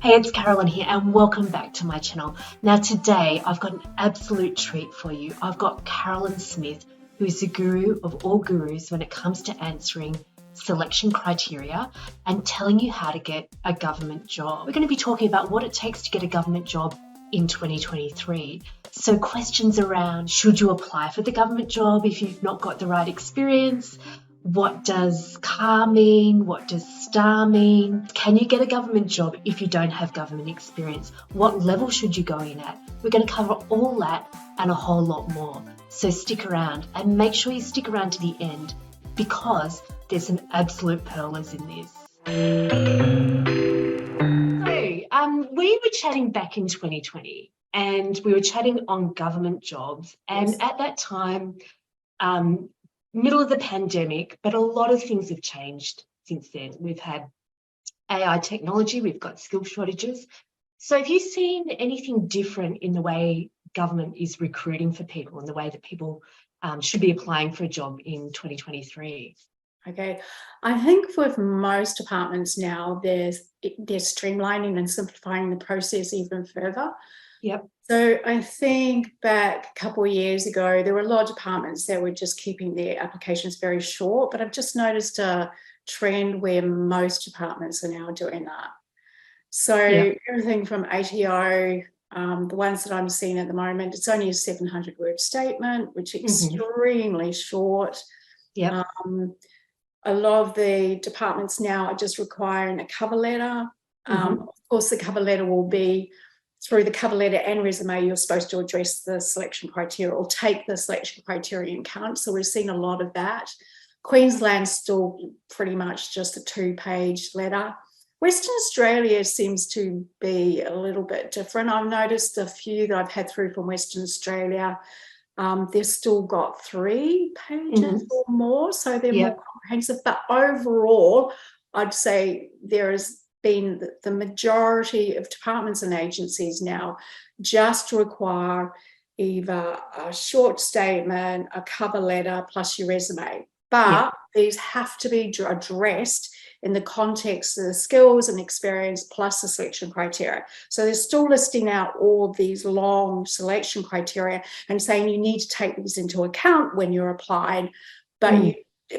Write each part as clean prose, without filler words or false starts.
Hey, it's Carolyn here and welcome back to my channel. Now today I've got an absolute treat for you. I've got Carolyn Smith, who is the guru of all gurus when it comes to answering selection criteria and telling you how to get a government job. We're going to be talking about what it takes to get a government job in 2023. So questions around, should you apply for the government job if you've not got the right experience? What does CAR mean? What does STAR mean? Can you get a government job if you don't have government experience? What level should you go in at? We're going to cover all that and a whole lot more. So stick around and make sure you stick around to the end because there's some absolute pearlers in this. So we were chatting back in 2020 and we were chatting on government jobs. And Yes. at that time, middle of the pandemic, but a lot of things have changed since then. We've had AI technology, we've got skill shortages. So have you seen anything different in the way government is recruiting for people and the way that people should be applying for a job in 2023? Okay, I think with most departments now, they're streamlining and simplifying the process even further. Yep. So I think back a couple of years ago, there were a lot of departments that were just keeping their applications very short, but I've just noticed a trend where most departments are now doing that. So Yep. everything from ATO, the ones that I'm seeing at the moment, it's only a 700-word statement, which is extremely short. Yep. A lot of the departments now are just requiring a cover letter. Of course, the cover letter will be through the cover letter and resume, you're supposed to address the selection criteria or take the selection criteria in account. So we've seen a lot of that. Queensland's still pretty much just a 2-page letter. Western Australia seems to be a little bit different. I've noticed a few that I've had through from Western Australia, they've still got 3 pages or more, so they're more comprehensive. But overall, I'd say there has been the majority of departments and agencies now just require either a short statement, a cover letter, plus your resume. But these have to be addressed in the context of the skills and experience plus the selection criteria. So they're still listing out all these long selection criteria and saying you need to take these into account when you're applying,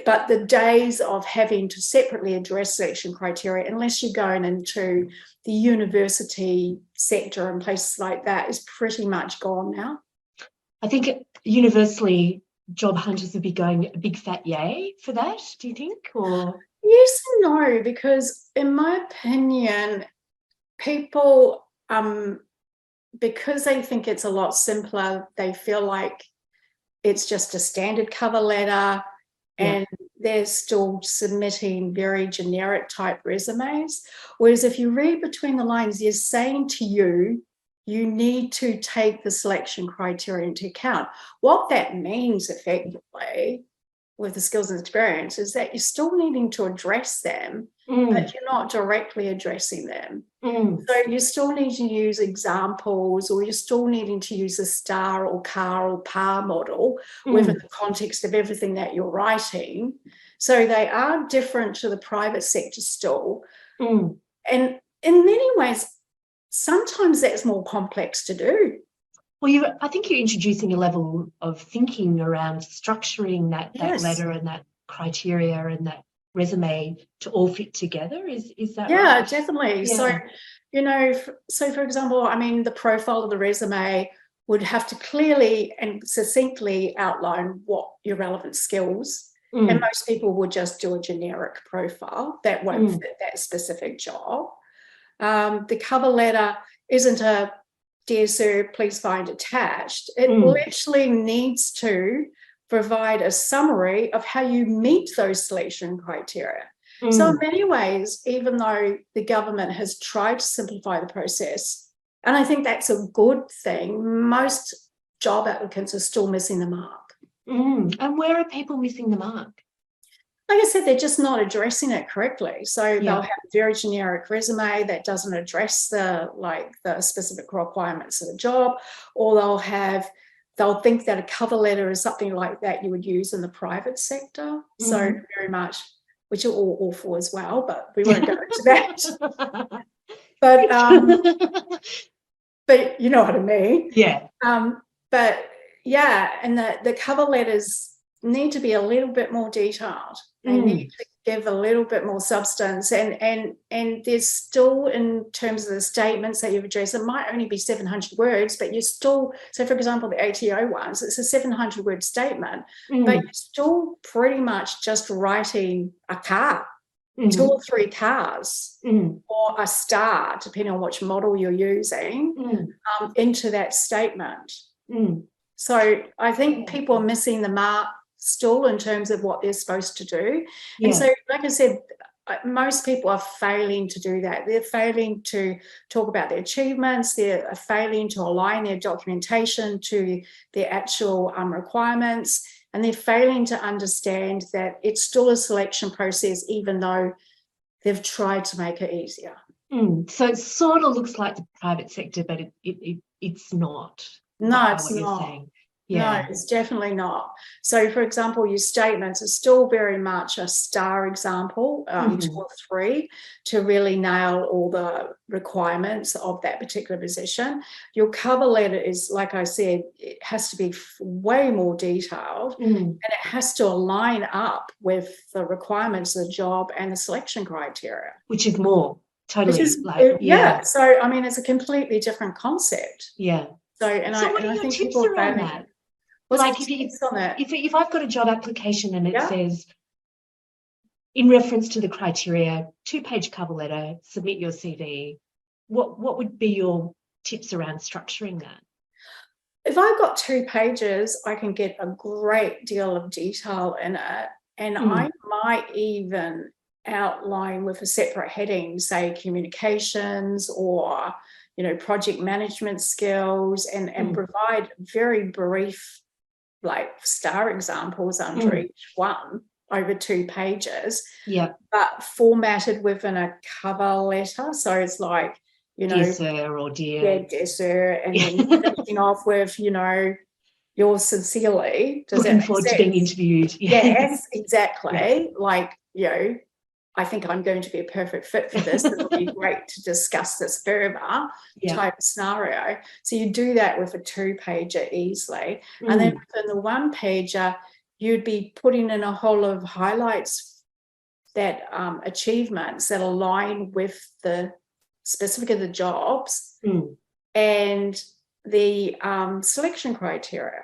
but the days of having to separately address selection criteria, unless you're going into the university sector and places like that, is pretty much gone now. I think universally job hunters would be going a big fat yay for that, do you think? Or yes and no, because in my opinion, people, because they think it's a lot simpler, they feel like it's just a standard cover letter and they're still submitting very generic type resumes. Whereas if you read between the lines, they're saying to you, you need to take the selection criteria into account. What that means effectively with the skills and experience is that you're still needing to address them, but you're not directly addressing them. So you still need to use examples, or you're still needing to use a STAR or CAR or PAR model within the context of everything that you're writing. So they are different to the private sector still. And in many ways, sometimes that's more complex to do. Well, I think you're introducing a level of thinking around structuring that letter and that criteria and that resume to all fit together. Is that right? Yeah, definitely. Yeah. So, for example, I mean, the profile of the resume would have to clearly and succinctly outline what your relevant skills, and most people would just do a generic profile that won't fit that specific job. The cover letter isn't a "Dear Sir, please find attached." It literally needs to provide a summary of how you meet those selection criteria. So in many ways, even though the government has tried to simplify the process, and I think that's a good thing, most job applicants are still missing the mark. And where are people missing the mark? Like I said, they're just not addressing it correctly. So they'll have a very generic resume that doesn't address the specific requirements of the job, or they'll think that a cover letter is something like that you would use in the private sector. So very much, which are all awful as well, but we won't go into that. But but you know what I mean. Yeah. But yeah, and the cover letters need to be a little bit more detailed. They need to give a little bit more substance, and there's still, in terms of the statements that you've addressed, it might only be 700 words, but you're still, so for example, the ATO ones, it's a 700 word statement, but you're still pretty much just writing a car, 2 or 3 cars, or a star, depending on which model you're using, into that statement. So I think people are missing the mark still in terms of what they're supposed to do. And so, like I said, most people are failing to do that. They're failing to talk about their achievements. They're failing to align their documentation to their actual requirements. And they're failing to understand that it's still a selection process, even though they've tried to make it easier. So it sort of looks like the private sector, but it's not. No, it's not. No, it's definitely not. So, for example, your statements are still very much a star example, 2 or 3, to really nail all the requirements of that particular position. Your cover letter is, like I said, it has to be way more detailed, and it has to align up with the requirements of the job and the selection criteria. Which is more, totally. So, I mean, it's a completely different concept. Yeah. So, what are your tips around that? Like if I've got a job application and it says, in reference to the criteria, 2-page cover letter, submit your CV, what would be your tips around structuring that? If I've got 2 pages, I can get a great deal of detail in it, and I might even outline with a separate heading, say communications or project management skills, and provide very brief, like, star examples under each one over 2 pages. Yeah. But formatted within a cover letter. So it's like, dear sir, or dear. Yeah, dear sir. And then finishing off with, yours sincerely. Looking forward to being interviewed. Yes, exactly. Like, I think I'm going to be a perfect fit for this. It'll be great to discuss this further type of scenario. So you do that with a 2-pager easily. And then within the 1-pager, you'd be putting in a whole lot of highlights, that achievements that align with the specific of the jobs and the selection criteria.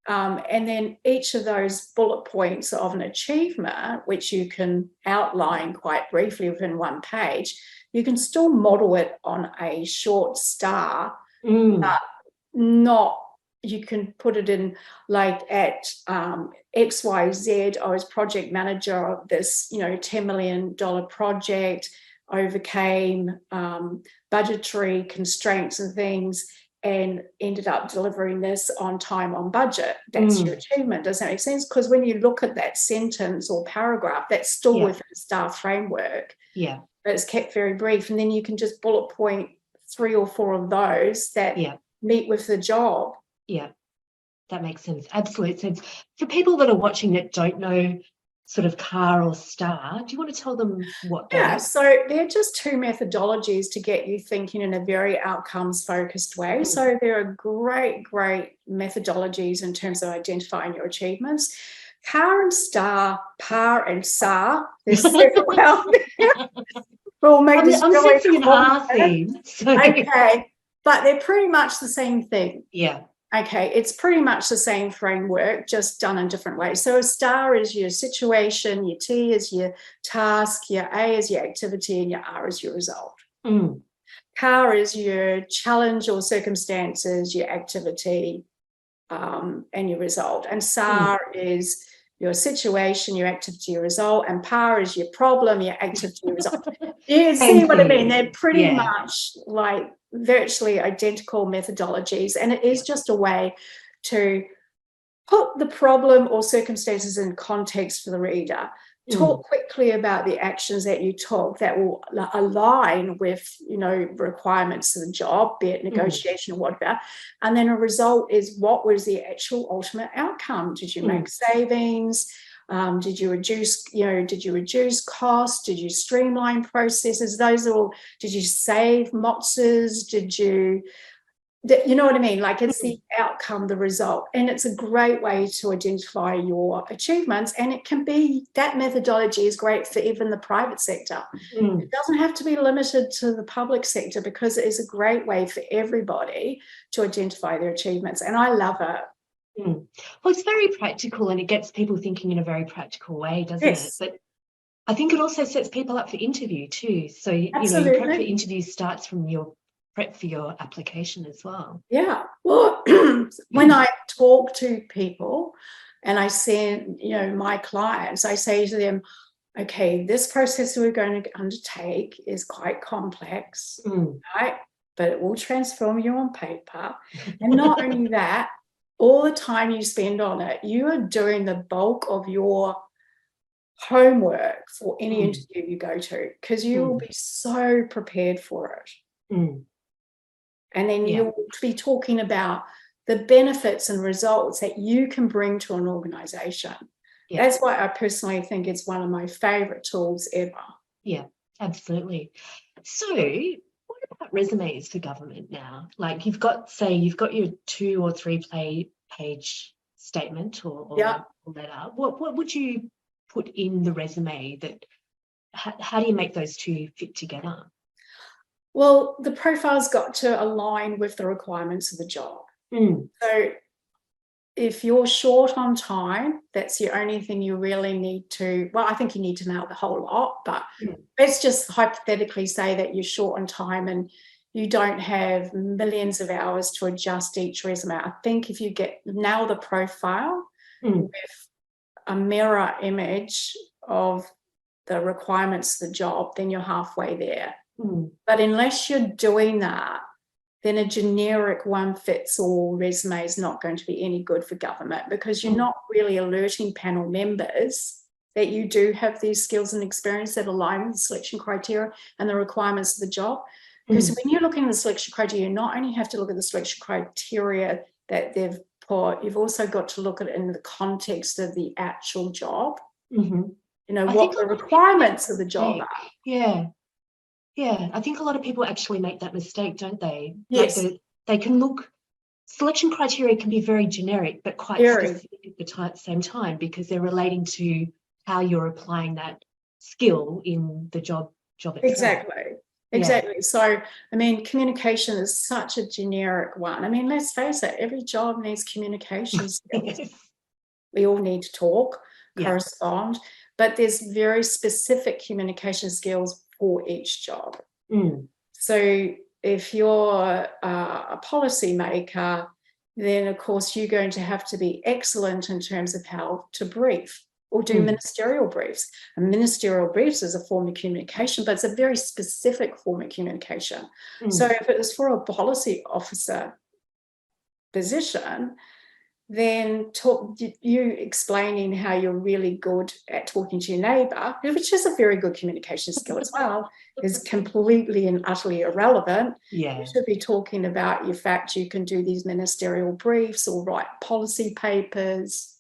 And then each of those bullet points of an achievement, which you can outline quite briefly within 1 page, you can still model it on a short star, but not, you can put it in like at XYZ, I was project manager of this, $10 million project, overcame budgetary constraints and things, and ended up delivering this on time, on budget. That's your achievement. Does that make sense? Because when you look at that sentence or paragraph, that's still within the STAR framework. Yeah. But it's kept very brief. And then you can just bullet point 3 or 4 of those that meet with the job. Yeah, that makes sense. Absolute sense. For people that are watching that don't know sort of CAR or STAR, do you want to tell them what that is? So they're just 2 methodologies to get you thinking in a very outcomes focused way. So there are great methodologies in terms of identifying your achievements. CAR and STAR, PAR and SAR, there's several out there. We'll make this I'm sensing an R theme. So. Okay, but they're pretty much the same thing. Yeah. Okay, it's pretty much the same framework, just done in different ways. So a STAR is your situation, your T is your task, your A is your activity, and your R is your result. CAR is your challenge or circumstances, your activity, and your result. And SAR is your situation, your activity, your result. And PAR is your problem, your activity, your result. You see what I mean? They're pretty much like virtually identical methodologies, and it is just a way to put the problem or circumstances in context for the reader. Talk quickly about the actions that you took that will align with, requirements of the job, be it negotiation or whatever. And then a result is, what was the actual ultimate outcome? Did you make savings? Did you reduce costs? Did you streamline processes? Those are all, did you save MOTSs? You know what I mean? Like, it's the outcome, the result. And it's a great way to identify your achievements. And it can be, that methodology is great for even the private sector. It doesn't have to be limited to the public sector, because it is a great way for everybody to identify their achievements. And I love it. Well, it's very practical, and it gets people thinking in a very practical way, doesn't it? But I think it also sets people up for interview too. So, you know, your prep for interview starts from your prep for your application as well. Yeah. Well, when I talk to people and I send, my clients, I say to them, okay, this process we're going to undertake is quite complex, right? But it will transform you on paper. And not only that, all the time you spend on it, you are doing the bulk of your homework for any interview you go to, because you will be so prepared for it. And then you'll be talking about the benefits and results that you can bring to an organization. That's why I personally think it's one of my favorite tools ever. Yeah, absolutely. So what about resumes for government now? Like, you've got your 2 or 3 page statement or letter. What would you put in the resume? How do you make those two fit together? Well, the profile's got to align with the requirements of the job. So if you're short on time, that's the only thing you really need to, well, I think you need to nail the whole lot, but let's just hypothetically say that you're short on time and you don't have millions of hours to adjust each resume. I think if you nail the profile with a mirror image of the requirements of the job, then you're halfway there. But unless you're doing that, then a generic one-fits-all resume is not going to be any good for government, because you're not really alerting panel members that you do have these skills and experience that align with the selection criteria and the requirements of the job. Because when you're looking at the selection criteria, you not only have to look at the selection criteria that they've put, you've also got to look at it in the context of the actual job. What the requirements of the job are. Yeah, I think a lot of people actually make that mistake, don't they? Yes. Like they can look, selection criteria can be very generic, but quite specific at the same time, because they're relating to how you're applying that skill in the job itself. Exactly. So, I mean, communication is such a generic one. I mean, let's face it, every job needs communication skills. We all need to talk, correspond, but there's very specific communication skills for each job. So if you're a policy maker, then of course you're going to have to be excellent in terms of how to brief or do ministerial briefs. And ministerial briefs is a form of communication, but it's a very specific form of communication. So if it was for a policy officer position, then you explaining how you're really good at talking to your neighbour, which is a very good communication skill as well, is completely and utterly irrelevant. You should be talking about your fact you can do these ministerial briefs or write policy papers.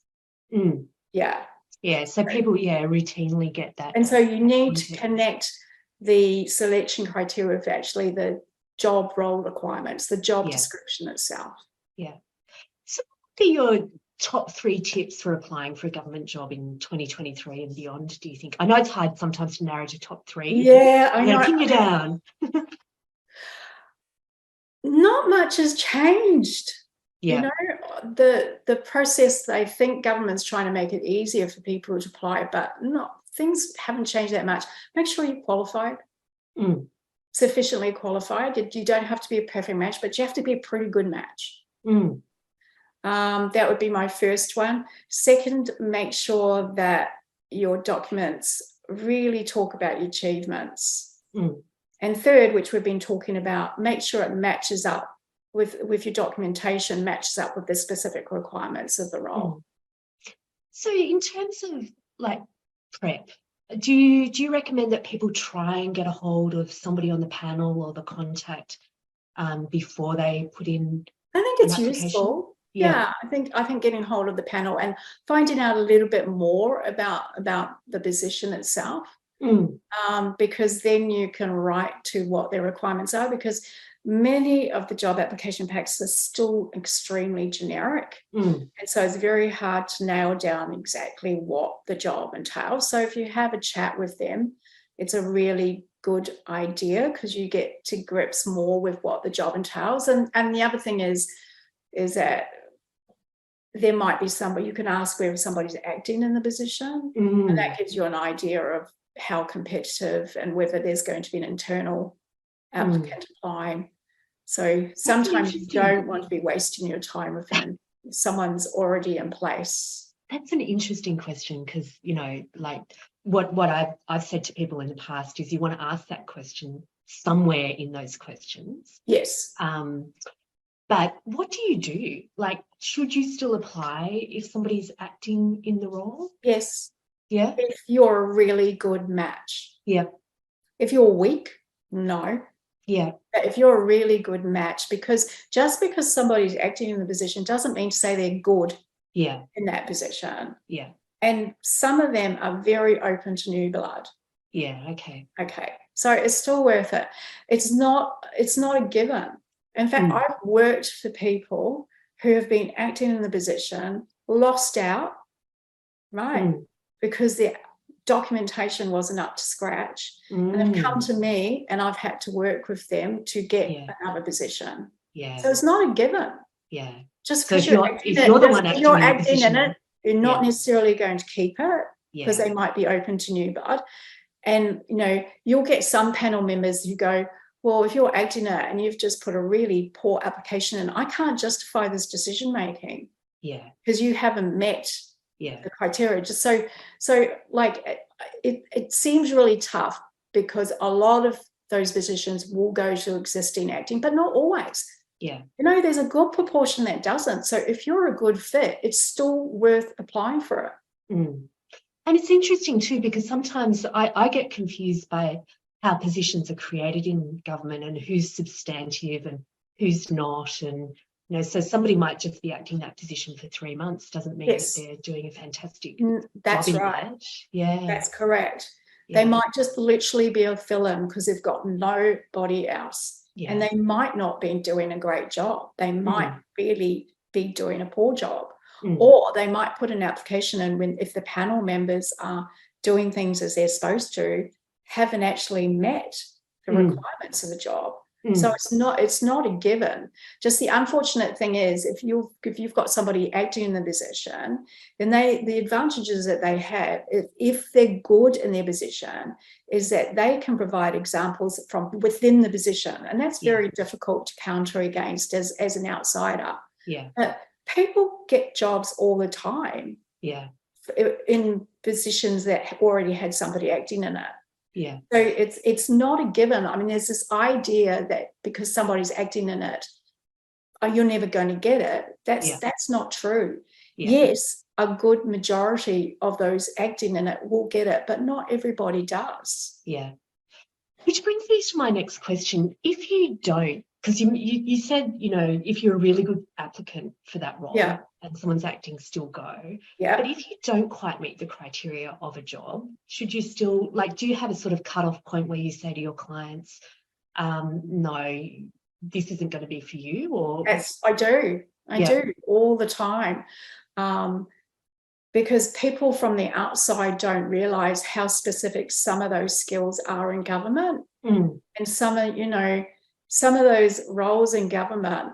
So people routinely get that. And so you need to connect the selection criteria with actually the job role requirements, the job description itself. So what are your top 3 tips for applying for a government job in 2023 and beyond, do you think? I know it's hard sometimes to narrow to top 3. I know. Pin you down. Not much has changed. The process, they think government's trying to make it easier for people to apply, but things haven't changed that much. Make sure you're qualified, sufficiently qualified. You don't have to be a perfect match, but you have to be a pretty good match. That would be my first one. Second, make sure that your documents really talk about your achievements. And third, which we've been talking about, make sure it matches up with your documentation, matches up with the specific requirements of the role. So in terms of like prep, do you recommend that people try and get a hold of somebody on the panel or the contact before they put in? I think it's useful. Yeah, I think getting hold of the panel and finding out a little bit more about the position itself, because then you can write to what their requirements are, because many of the job application packs are still extremely generic. And so it's very hard to nail down exactly what the job entails. So if you have a chat with them, it's a really good idea, because you get to grips more with what the job entails. And the other thing is that there might be somebody, you can ask whether somebody's acting in the position, and that gives you an idea of how competitive and whether there's going to be an internal applicant applying. So sometimes you don't want to be wasting your time with someone's already in place. That's an interesting question, because, you know, like what I've said to people in the past is you want to ask that question somewhere in those questions. Yes. But what do you do? Like, should you still apply if somebody's acting in the role? Yes. Yeah. If you're a really good match. Yeah. If you're weak, no. Yeah. But if you're a really good match, because just because somebody's acting in the position doesn't mean to say they're good. Yeah. In that position. Yeah. And some of them are very open to new blood. Yeah. Okay. So it's still worth it. It's not a given. In fact, I've worked for people who have been acting in the position, lost out, right? Because their documentation wasn't up to scratch. And they've come to me, and I've had to work with them to get another position. Yeah. So it's not a given. Yeah. Just because you're the one acting in it, you're not necessarily going to keep it, because they might be open to new blood. And, you know, you'll get some panel members who go, well, if you're acting it and you've just put a really poor application in, I can't justify this decision making. Yeah. Because you haven't met the criteria. Just so like it seems really tough, because a lot of those positions will go to existing acting, but not always. Yeah. You know, there's a good proportion that doesn't. So if you're a good fit, it's still worth applying for it. And it's interesting too, because sometimes I get confused by how positions are created in government and who's substantive and who's not. And, you know, so somebody might just be acting that position for 3 months, doesn't mean that they're doing a fantastic That's job in right. that. Yeah. That's correct. They might just literally be a fill-in because they've got nobody else. Yeah. And they might not be doing a great job. They might really be doing a poor job. Or they might put an application in if the panel members are doing things as they're supposed to, haven't actually met the requirements of the job. So it's not a given. Just the unfortunate thing is, if you've got somebody acting in the position, then the advantages that they have, if they're good in their position, is that they can provide examples from within the position, and that's very difficult to counter against as an outsider. Yeah. People get jobs all the time. Yeah. In positions that already had somebody acting in it. Yeah. So it's not a given. I mean, there's this idea that because somebody's acting in it, you're never going to get it. That's not true. Yeah. Yes, a good majority of those acting in it will get it, but not everybody does. Yeah. Which brings me to my next question. If you don't, because you said, you know, if you're a really good applicant for that role and someone's acting, still go. Yeah. But if you don't quite meet the criteria of a job, should you still, like, do you have a sort of cutoff point where you say to your clients, no, this isn't going to be for you? Or yes, I do. I do all the time. Because people from the outside don't realise how specific some of those skills are in government. And some of those roles in government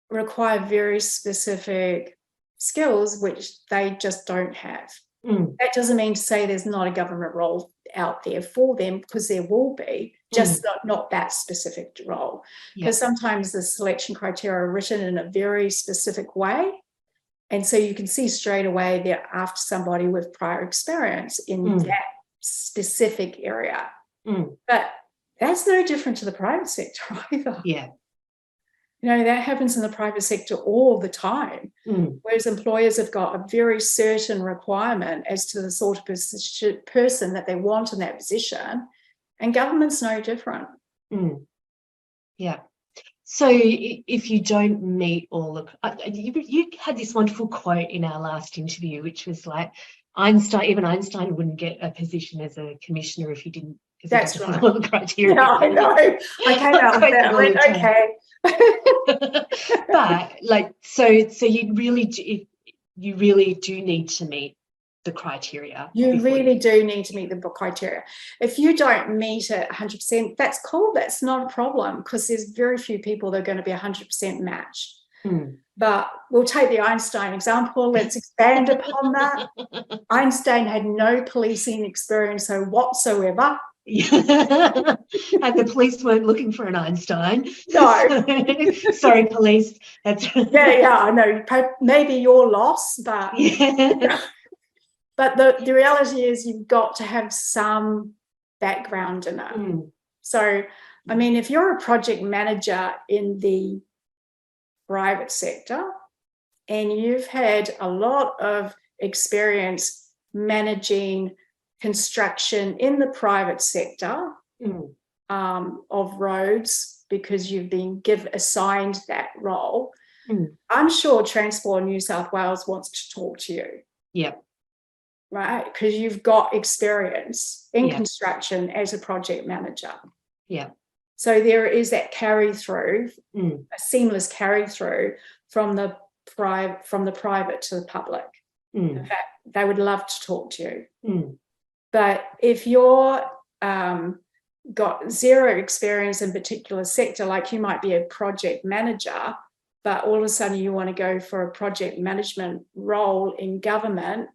require very specific skills which they just don't have. That doesn't mean to say there's not a government role out there for them, because there will be, just not that specific role. Because sometimes the selection criteria are written in a very specific way. And so you can see straight away they're after somebody with prior experience in that specific area. But that's no different to the private sector either. Yeah. You know, that happens in the private sector all the time, whereas employers have got a very certain requirement as to the sort of person that they want in that position, and government's no different. Yeah. So if you don't meet all the, you had this wonderful quote in our last interview, which was like even Einstein wouldn't get a position as a commissioner if he didn't, because he That's doesn't right. meet all the criteria. Yeah, I know. I came out with that. I went, okay. But like, so you really do, you really do need to meet the criteria. You really do need to meet the criteria. If you don't meet it 100%, that's cool. That's not a problem, because there's very few people that are going to be 100% matched. But we'll take the Einstein example. Let's expand upon that. Einstein had no policing experience whatsoever. And the police weren't looking for an Einstein. No. Sorry, police. That's yeah, I know. Maybe you're lost, but but the reality is you've got to have some background in it. So, I mean, if you're a project manager in the private sector and you've had a lot of experience managing construction in the private sector of roads, because you've been assigned that role, I'm sure Transport New South Wales wants to talk to you. Yeah. Right? Because you've got experience in construction as a project manager. Yeah. So there is that carry through, a seamless carry through from the private to the public. In fact, they would love to talk to you. But if you're got zero experience in a particular sector, like you might be a project manager, but all of a sudden you want to go for a project management role in government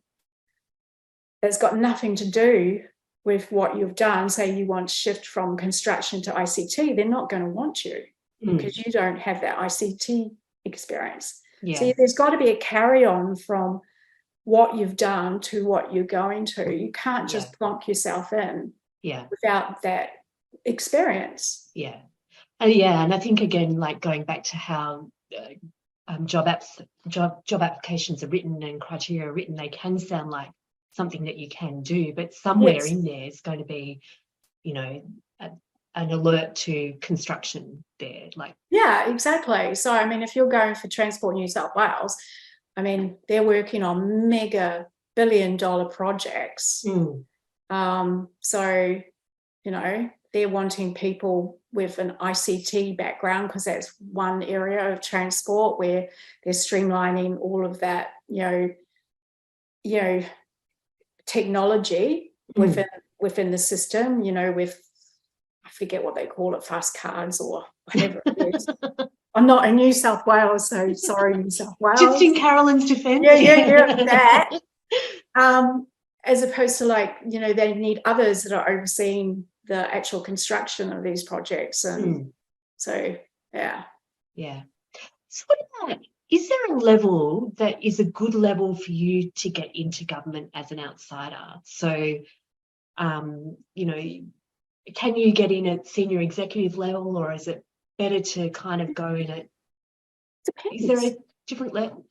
that's got nothing to do with what you've done, say you want to shift from construction to ICT, they're not going to want you because you don't have that ICT experience. Yeah. So there's got to be a carry on from what you've done to what you're going to. You can't just plonk yourself in without that experience. Yeah. And I think, again, like going back to how job applications are written and criteria are written, they can sound like something that you can do, but somewhere in there is going to be, you know, an alert to construction there. Like, yeah, exactly. So, I mean, if you're going for Transport New South Wales, I mean, they're working on mega billion-dollar projects. So, you know, they're wanting people with an ICT background, because that's one area of transport where they're streamlining all of that, you know, technology within the system, you know, with, I forget what they call it, fast cards or whatever it is. I'm not in New South Wales, so sorry, New South Wales. Just in Carolyn's defence. Yeah, that. As opposed to, like, you know, they need others that are overseeing the actual construction of these projects. And so, yeah. Yeah. So what about, is there a level that is a good level for you to get into government as an outsider? So, you know, can you get in at senior executive level, or is it better to kind of go in at, Depends. Is there a different level?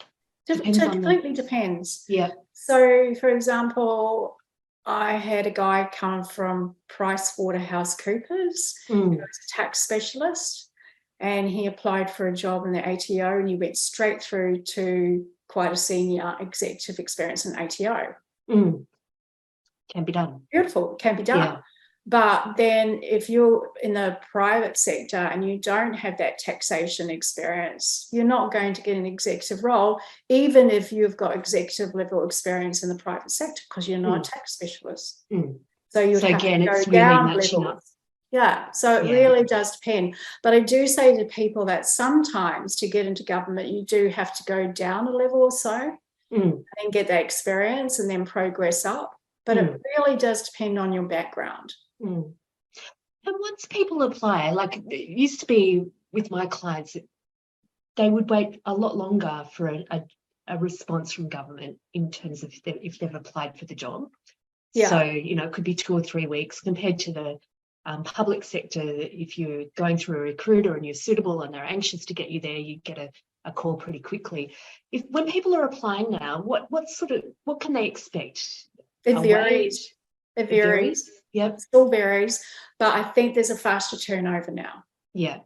Completely depends. Yeah. So, for example, I had a guy come from PricewaterhouseCoopers, who was a tax specialist, and he applied for a job in the ATO, and he went straight through to quite a senior executive experience in ATO. Can be done. Beautiful, can be done. Yeah. But then if you're in the private sector and you don't have that taxation experience, you're not going to get an executive role, even if you've got executive level experience in the private sector, because you're not a tax specialist. So you'd have again, to go it's really down matching levels. up. Yeah, so it really does depend. But I do say to people that sometimes to get into government, you do have to go down a level or so and get that experience and then progress up. But it really does depend on your background. And once people apply, like it used to be with my clients, they would wait a lot longer for a response from government in terms of if they've applied for the job. Yeah. So, you know, it could be 2 or 3 weeks compared to the public sector. If you're going through a recruiter and you're suitable and they're anxious to get you there, you get a call pretty quickly. When people are applying now, what can they expect? It varies. It varies. Yep. It still varies, but I think there's a faster turnover now. Yeah.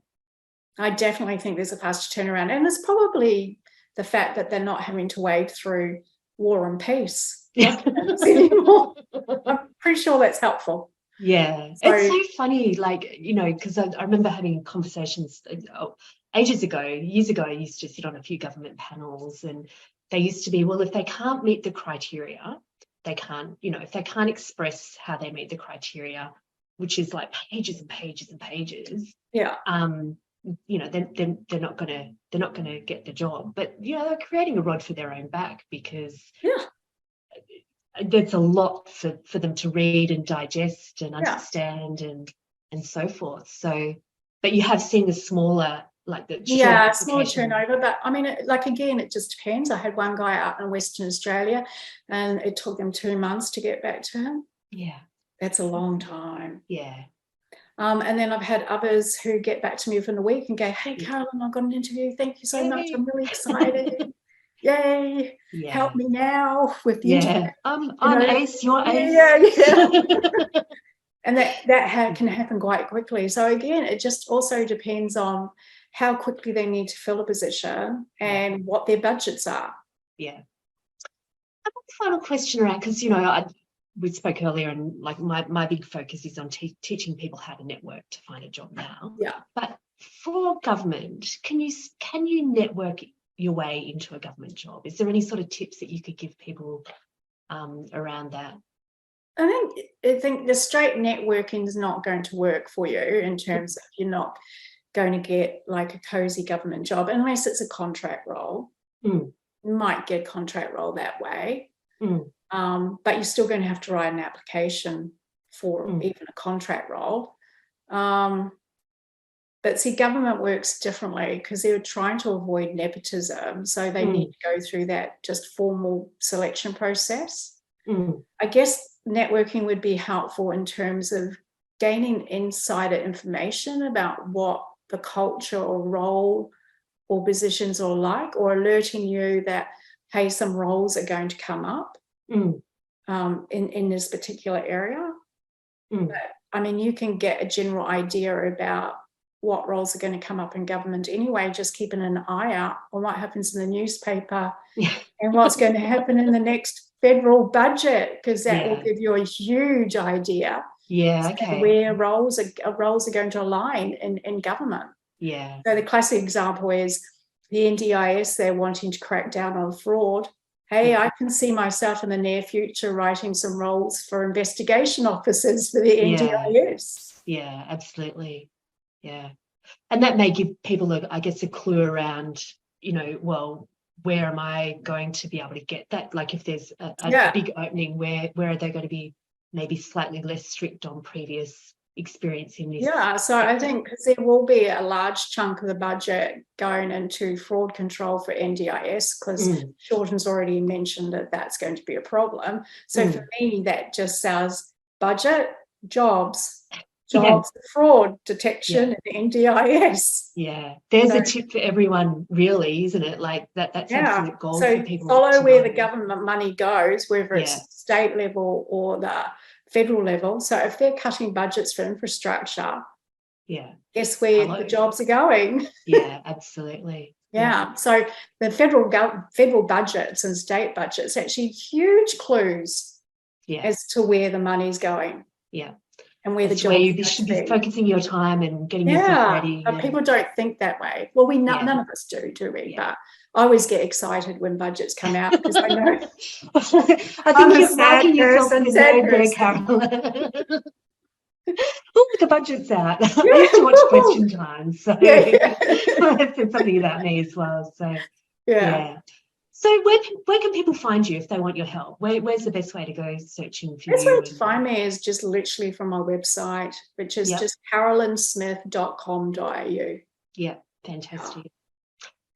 I definitely think there's a faster turnaround, and it's probably the fact that they're not having to wade through War and Peace documents anymore. I'm pretty sure that's helpful. Yeah, So, it's so funny, like, because I remember having conversations years ago, I used to sit on a few government panels, and they used to be, well, if they can't meet the criteria, they can't, if they can't express how they meet the criteria, which is like pages and pages and pages, yeah, then they're not gonna get the job. But they're creating a rod for their own back, because yeah, there's a lot for them to read and digest and yeah. understand and so forth. So, but you have seen the smaller, like the short Yeah, small application. turnover, but I mean, again, it just depends. I had one guy out in Western Australia, and it took them 2 months to get back to him. Yeah, That's a long time. yeah. And then I've had others who get back to me within a week and go, "Hey, Carolyn, I've got an interview. Thank you so much. I'm really excited. Yay! Yeah. Help me now with the Yeah. interview." I'm ace, you're ace. Yeah. And that can happen quite quickly. So again, it just also depends on how quickly they need to fill a position and what their budgets are. Yeah. I've got a final question around, because we spoke earlier, and like my big focus is on teaching people how to network to find a job now. Yeah. But for government, can you network your way into a government job? Is there any sort of tips that you could give people around that? I think the straight networking is not going to work for you, in terms of you're not going to get like a cozy government job unless it's a contract role. Mm. You might get a contract role that way. Mm. But you're still going to have to write an application for even a contract role. But see, government works differently because they're trying to avoid nepotism. So they need to go through that just formal selection process. I guess networking would be helpful in terms of gaining insider information about what the culture or role or positions are like, or alerting you that, hey, some roles are going to come up in this particular area. But, I mean, you can get a general idea about what roles are going to come up in government anyway, just keeping an eye out on what happens in the newspaper and what's going to happen in the next federal budget, because that will give you a huge idea where roles are going to align in government. Yeah. So the classic example is the NDIS. They're wanting to crack down on fraud. Hey, I can see myself in the near future writing some roles for investigation officers for the NDIS. Yeah, absolutely. Yeah. And that may give people, I guess, a clue around, well, where am I going to be able to get that? Like, if there's a big opening, where are they going to be maybe slightly less strict on previous experience in this? Yeah, so I think because there will be a large chunk of the budget going into fraud control for NDIS, because Shorten's already mentioned that that's going to be a problem. So for me, that just sounds budget, jobs, fraud detection, and NDIS. Yeah, there's a tip for everyone, really, isn't it? Like that's absolute gold for people. Follow where the government money goes, whether it's state level or the federal level. So if they're cutting budgets for infrastructure, guess where the jobs are going? Yeah, absolutely. So the federal budgets and state budgets actually huge clues as to where the money's going. Yeah. And where where you should be focusing your time and getting yourself ready. But people don't think that way. Well, none of us do we? But I always get excited when budgets come out, because I know I think you're marking yourself in the road there, Carolyn. Oh, the budget's out. I used to watch Question Time, so that said something about me as well. So So where can people find you if they want your help? Where's the best way to go searching for you? The best way to find me is just literally from my website, which is just carolynsmith.com.au. Yeah, fantastic.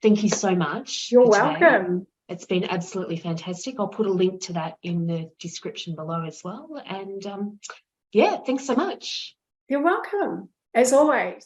Thank you so much. You're welcome. It's been absolutely fantastic. I'll put a link to that in the description below as well. And thanks so much. You're welcome, as always.